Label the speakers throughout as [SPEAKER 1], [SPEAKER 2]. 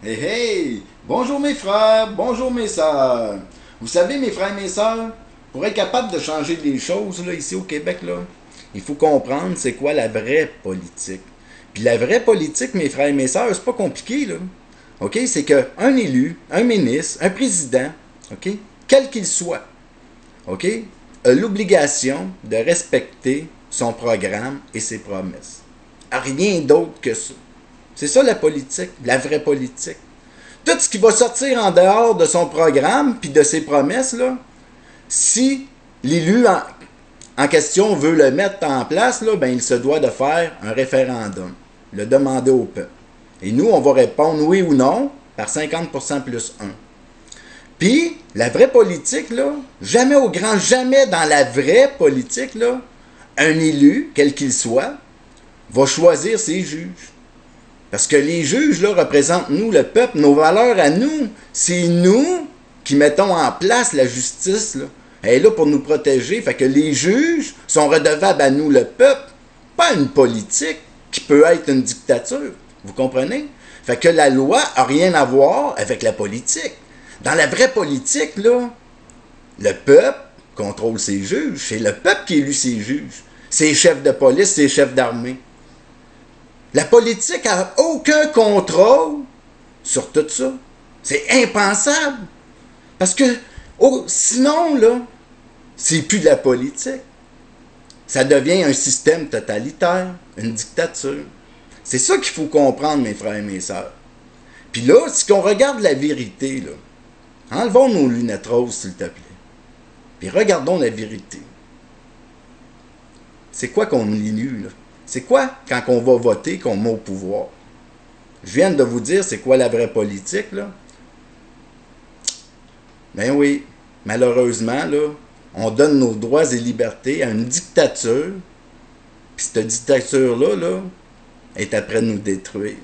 [SPEAKER 1] Hey hey! Bonjour mes frères, bonjour mes sœurs. Vous savez mes frères et mes sœurs, pour être capable de changer les choses là, ici au Québec, là, il faut comprendre c'est quoi la vraie politique. Puis la vraie politique, mes frères et mes sœurs, c'est pas compliqué, là. OK? C'est qu'un élu, un ministre, un président, OK? Quel qu'il soit, OK? A l'obligation de respecter son programme et ses promesses. Rien d'autre que ça. C'est ça la politique, la vraie politique. Tout ce qui va sortir en dehors de son programme puis de ses promesses, là, si l'élu en question veut le mettre en place, là, ben, il se doit de faire un référendum, le demander au peuple. Et nous, on va répondre oui ou non par 50% plus 1. Puis, la vraie politique, là, jamais au grand jamais dans la vraie politique, là, un élu, quel qu'il soit, va choisir ses juges. Parce que les juges, là, représentent nous, le peuple, nos valeurs à nous. C'est nous qui mettons en place la justice, là. Elle est là pour nous protéger. Fait que les juges sont redevables à nous, le peuple, pas une politique qui peut être une dictature. Vous comprenez? Fait que la loi a rien à voir avec la politique. Dans la vraie politique, là, le peuple contrôle ses juges. C'est le peuple qui élit ses juges. Ses chefs de police, ses chefs d'armée. La politique n'a aucun contrôle sur tout ça. C'est impensable. Parce que sinon, là, c'est plus de la politique. Ça devient un système totalitaire, une dictature. C'est ça qu'il faut comprendre, mes frères et mes sœurs. Puis là, si on regarde la vérité, là, enlevons nos lunettes roses, s'il te plaît. Puis regardons la vérité. C'est quoi qu'on élit, là? C'est quoi quand on va voter qu'on met au pouvoir? Je viens de vous dire c'est quoi la vraie politique, là. Ben oui, malheureusement, là, on donne nos droits et libertés à une dictature, puis cette dictature-là, là, est après nous détruire.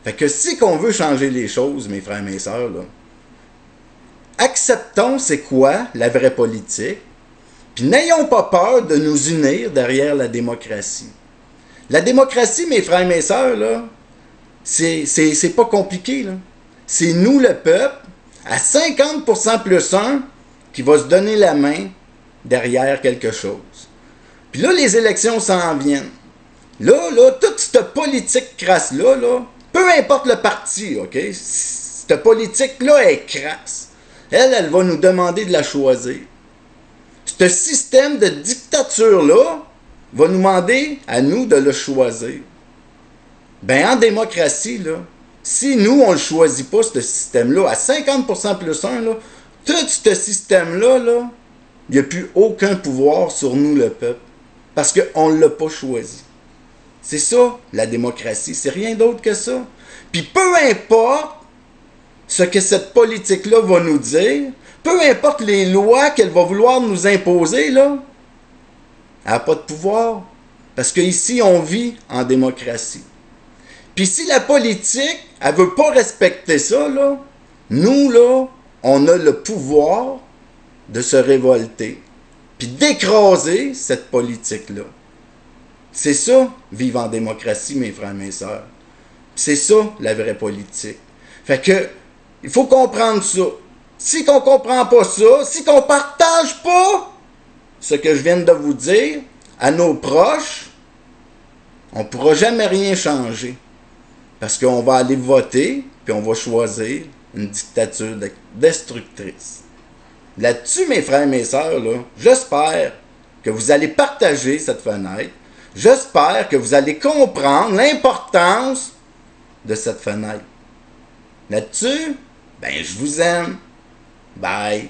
[SPEAKER 1] Fait que si qu'on veut changer les choses, mes frères et mes sœurs, là, acceptons c'est quoi la vraie politique, puis n'ayons pas peur de nous unir derrière la démocratie. La démocratie, mes frères et mes sœurs, là, c'est pas compliqué, là. C'est nous, le peuple, à 50% plus 1, qui va se donner la main derrière quelque chose. Puis là, les élections s'en viennent. Là, toute cette politique crasse-là, là, peu importe le parti, OK? Cette politique-là est crasse. Elle va nous demander de la choisir. Ce système de dictature-là va nous demander à nous de le choisir. Ben, en démocratie, là, si nous, on ne le choisit pas, ce système-là, à 50% plus 1, là, tout ce système-là, là, il n'y a plus aucun pouvoir sur nous, le peuple, parce qu'on ne l'a pas choisi. C'est ça, la démocratie. C'est rien d'autre que ça. Puis peu importe ce que cette politique-là va nous dire, peu importe les lois qu'elle va vouloir nous imposer, là, elle n'a pas de pouvoir. Parce qu'ici, on vit en démocratie. Puis si la politique, elle ne veut pas respecter ça, là, nous, là, on a le pouvoir de se révolter. Puis d'écraser cette politique-là. C'est ça, vivre en démocratie, mes frères et mes sœurs. C'est ça, la vraie politique. Fait que, il faut comprendre ça. Si on ne comprend pas ça, si on ne partage pas ce que je viens de vous dire à nos proches, on ne pourra jamais rien changer. Parce qu'on va aller voter, puis on va choisir une dictature destructrice. Là-dessus, mes frères et mes sœurs, là, j'espère que vous allez partager cette fenêtre. J'espère que vous allez comprendre l'importance de cette fenêtre. Là-dessus, ben je vous aime. Bye.